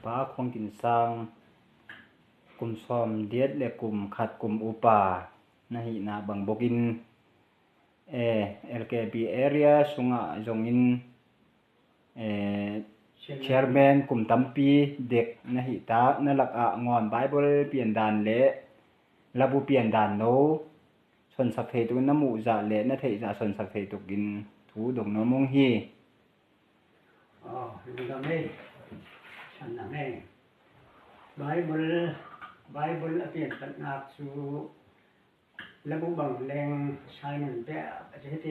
ป้าคงกินสร้างกลุ่มซ้อมเดียดและกลุ่มขัดกลุ่มอุปานะหินาบังบกินLKB area sunga jongin chairman กลุ่มตำปีเด็กนะหิตานะลักอะงอน Bible เปลี่ยนดานและระบุเปลี่ยนดานโนชนสักเทตุนมูจะและนะเทจะชนสักเทตุกินทูดงนมงฮีอยู่ตรงนี้ฉันนั่นเอง Bible เปลี่ยนตัดนาสู่ระบุบังแรงใช้มันแต่ประเทศ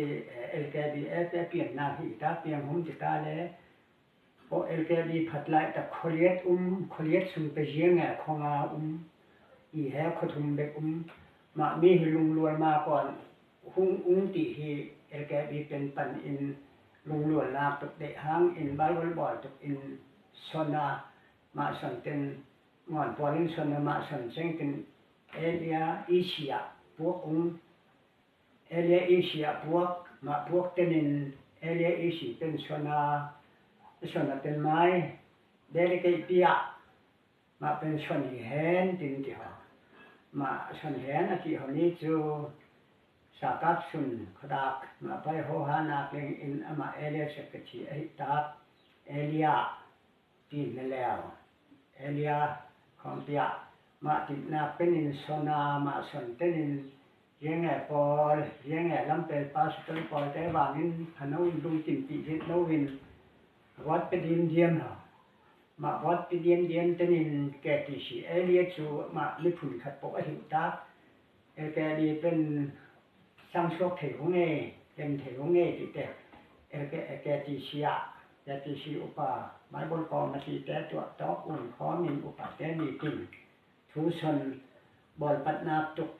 LKBS เปลี่ยนหน้าที่ตาเปลี่ยนหุ่นจิตาแล้วพอ LKB ผัดไล่แต่คอเลียดซึ่งไปเยียงของอีแฮขทุมเบกมามีให้ลุงลวนมาก่อนหุ่นติที่ LKB เป็นปันอินลุงลวนลาตกเดหางอิน Bible บอลตกอินซนามาสันเป็นงอนพอลินซนามาสันเซงเป็นเอเลียเอเชียพวกเอเลียเอเชียพวกมาพวกเตนินเอเลียเอเชียเป็นซนาเป็นไม้เดลิเกเปียมาเป็นชนแหนตินที่มาชนแหนที่เขานี้จูสากัดสุนขดักมาไปโหหานาเกงอินมาเอเลียเสกชีอหิตาเอเลียตินแล้วเอเลียของเปียมาตินาเป็นอินโซนามาสนเตนินยังไงปอลยังไงลำเปปาสเตอร์ปอลแต่ว่านินพนวินดุจินติเฮ็ดโนวินวัดไปดินเดียมมาวัดไปเดียนเตนินแก่ติสิเอเลียจูมาลิพุนขัดปกอหิตาแก่ดีเป็นสังโชคเถของเอเป็นเถของเอติแต่แก่ติสิอะแก่ติสิอุปาไม้บนกองมาสิแต่ตัวตอกอุ่นขอมินอุปาแต่มีติงทูชนบอลปัดนาตุก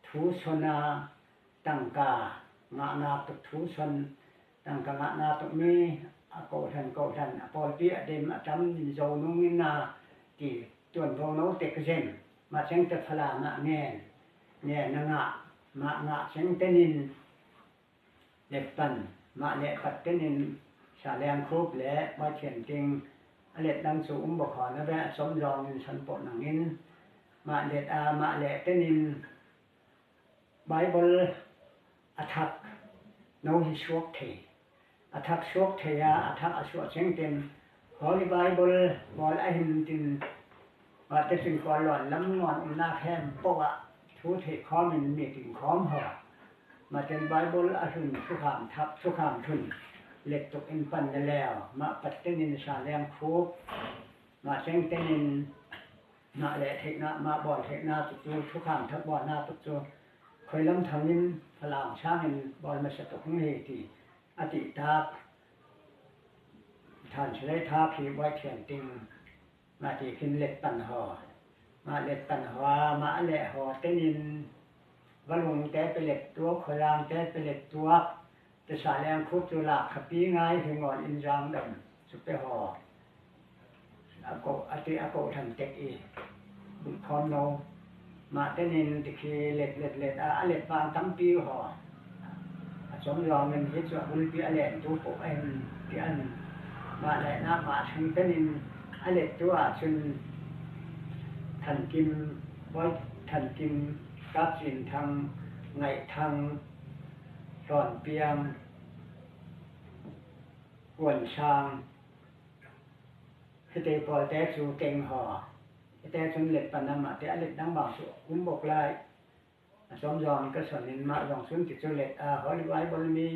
ทูชนาตังกางะนาตุกทูชนตังกางะนาตุกมีโกทันปอลเปียเดมจำโจนุงินาที่ตวนพงโนเตกเซนมาเชงตะพลามะแน่นงะมะงะเชงเตนินเล็บปันมะเลปัดเตนินสาแรงครบและบ่เขียนจริงอเลดังสูงบ่ขอนะแวะสมรองสันปนังนินมาเลดมาเลเตนิน Bible attack no his work attack shok thaya attack aswa chengten Holy Bible bol ahin tin wa te sin ko lon lam ngon na khem powa thu the khomin mi tin khom ho ma ten Bible ahun sukham thap sukham thun let tok in panแล้วมาปัตตินสาแรงครบมาเชงเตนินนาและเทนะมาบอลเทนะตุกทุกข้างทับบอลหน้าตุกเคยล้ำทางนินพลามช้างบอลมาสตกของเฮติอติตาท่านใช้ท่าผีไว้เขียนติงมาที่ขึ้นเล็ดปันหอมาเล็ดปันหอมาแหละหอเตนินวะลุงแต่ไปเล็ดตัวขลางแต่ไปเล็ดตัวจะสาแรงคุบจุลาขปีง่ายถึงงอนอินจางดำสุดไปหออติอโกทันเต็กอีบุญพรโนมาเตนินติคีเล็ดเล็ดบางตั้มปีหอสมรองเงินเฮ็ดว่าบุญปีอแลนตัวปกไอ้ที่อันมาแลนะมาถึงเตนินอเล็ดตัวซึ่งทันกินไว้ทันกินกับสินทางไงทางตอนเปียงกวนช้างคือเตปอลแต่สู่เก่งหอแต่จนเล็ดปานมาแต่เล็ดดังบางสุคุ้มบกลายสมยอมก็สอนนินมาลองสุนติดเล็ดฮอลิไว้บอลมี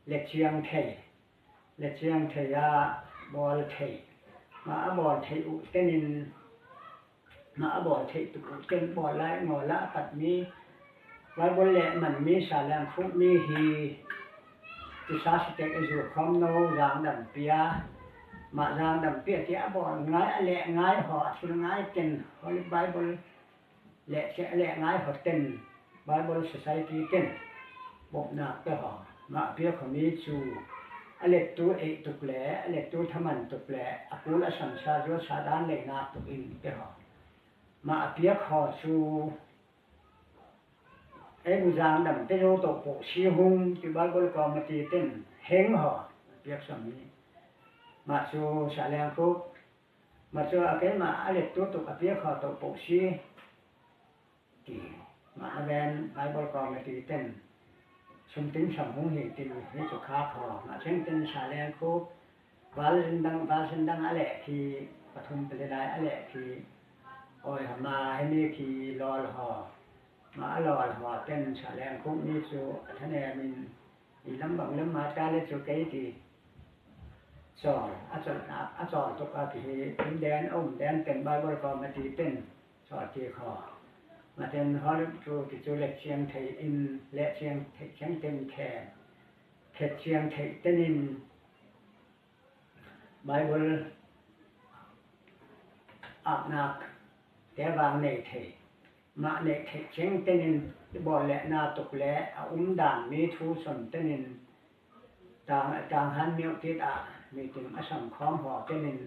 เล็ดเชียงไทยบอลไทยมาบอลไทยอุเตนินมาบอลไทยตุกเก่งบอลไล่งอละปัดมีไว้บนแหละมันมีสาแรงคุกมีฮีที่สาสเต็กอยู่คอมโนรางดำเปียมารางดำเปียที่บ่ง่ายแหละง่ายหอสุดง่ายเต็นฮอลิไบเบิลแหละง่ายหอเต็นไบเบิลโซไซตี้เต็นบ่หนักก็หอมาเปียของมีจูอเลตัวเอตุกแหละอเลตัวธรรมันตุกแหละอกุลสัมชาโยสาดานเลนาตุอินก็หอมาเปียขอจูบุญางดำเตโยโตโปชีหุงที่บาลบลกอมตีเต้นเฮงหอเปียกสามีมาสู่สาแรงคุก mà cho cái mà ở lịch tu tục ở phía họ tục bộ sĩ thì mà bên Bible còn là thì tên xung tính sầm hung hiện thì với chỗ khác họ mà xem tên xà len cô và sinh đăng ở lệ thìปฐมไปได้ở lệ thì ôi mà hayนี่thìรอhọ màรอhọ tên xà len cũng như chỗ thế này mình thì lắm bằng lắm mà ta lên chỗ cái thì sòn sòn tục thìเป็นแดนแดนเป็น Bible ก็มาที่เป็นสอนที่ขอมาเป็นฮอลจูที่จูเล็กเชียงไทยอินและเชียงไทยเชียงเต็มแค่เขตเชียงไทยเต็นิน Bible อาบนักแต่วางในไทยมาในไทยเชียงเต็นินบ่อและนาตกและด่านมีทูสนเต็นินต่างหันเมียวติดมีถึงอสัมคอมห่อเต็นิน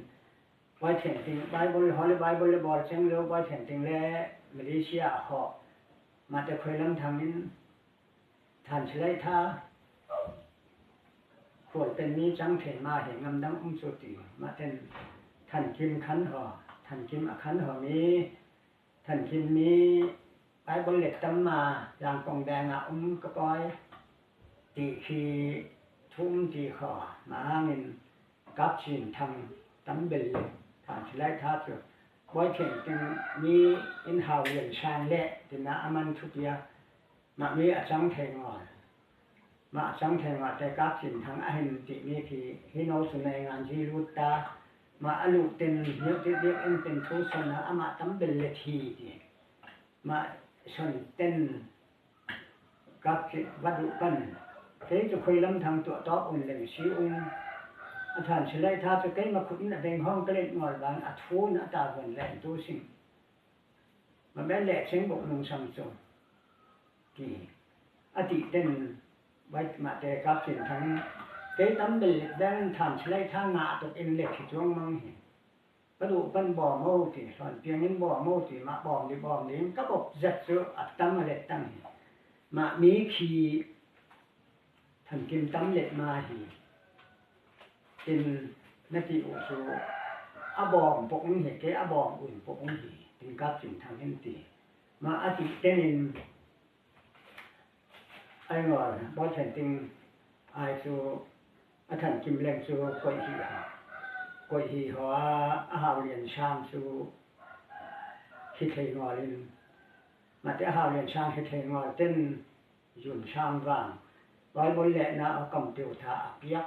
ไว้เถียงติงไบเบิลฮอลลีไบเบิลบอลเชียงเลี้ยวไว้เถียงติงและมาเลเซียห่อมาแต่เคยล้ำทางนี้ท่านเฉลยท่าขวดเป็นนี้จังเถียนมาเห็นงำดังสุติมาเป็นท่านคิมขันห่อท่านคิมขันห่อมีท่านคิมมีไบเบิลเล็กตั้มมาอย่างกองแดงกระปอยตีขีทุ่มตีขอมาเงินกับชินทางตั้มเบลท่านเฉลยท่าจุดไว้เถียงติงมีอินฮาวเรียนชานเละตินะอามันทุกยามามีอาจังเทงอ่อนมาจังเทงอ่อนแต่กับชินทางอาหินติมีที่ฮิโนสุในงานที่รุตตามาอลุตินเนื้อติเรียกเอ็นเป็นทุสนะอามาตั้มเบลเลทีมาชนเต้นกับวัดดุกันเฮ้ยจะเคยล้ำทางตัวต๊อกอุ่นเลยชิอุ่นอาจารย์เฉลยท่าจะเกิดมาขุดในห้องก็เล่นงอนบางอัฐูนตาบนแหลมตัวสิ่งมันแม่แหลกเสียงบกนุ่งซัมซุงที่อดีตเต้นไว้มาแต่กับสิ่งทั้งเกิดตั้มเบลแดงท่านเฉลยท่างาตัวเอ็นเล็กที่จ้วงมังเห็นกระดูกเป็นบ่อโม่ที่ส่วนเพียงนี้บ่อโม่ที่มาบ่อนี้ก็บอกจัดเสืออัดตั้มมาเล็ดตั้งมามีขีท่านกินตั้มเล็ดมาหีเป็นนาทีอุสุบอมปกเหตุแก่บอมอุ่นปกเหตุถึงกับสิ่งทางเห็นตีมาอธิเตนินไอ้งอนบอฉันติงไอซูท่านกิมแรงซูกอยหีหัวอาหารเรียนชามซูคิดให้งอลินมาแต่อาหารเรียนชามคิดให้งอเต้นยุ่นชามว่างไว้บนแหละนะเอากำเตียวท่าเปียก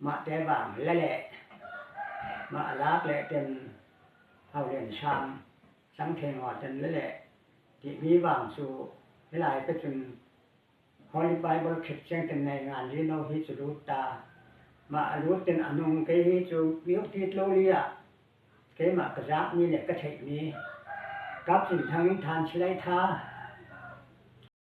มาแต่บางและแหละมาลักแหละเป็นเอาเรียนชามสังเทงอจนและแหละที่มีบางสู่หลายก็จนฮอลลีไบเบิลเข็ดเชียงเป็นในงานที่เราฮิจรูตามารู้เป็นอนุงเกฮิจูมิวติโลเลียเกมากระจับมีแหละกระเทกนี้กับสิ่งทางทานชลัยท่า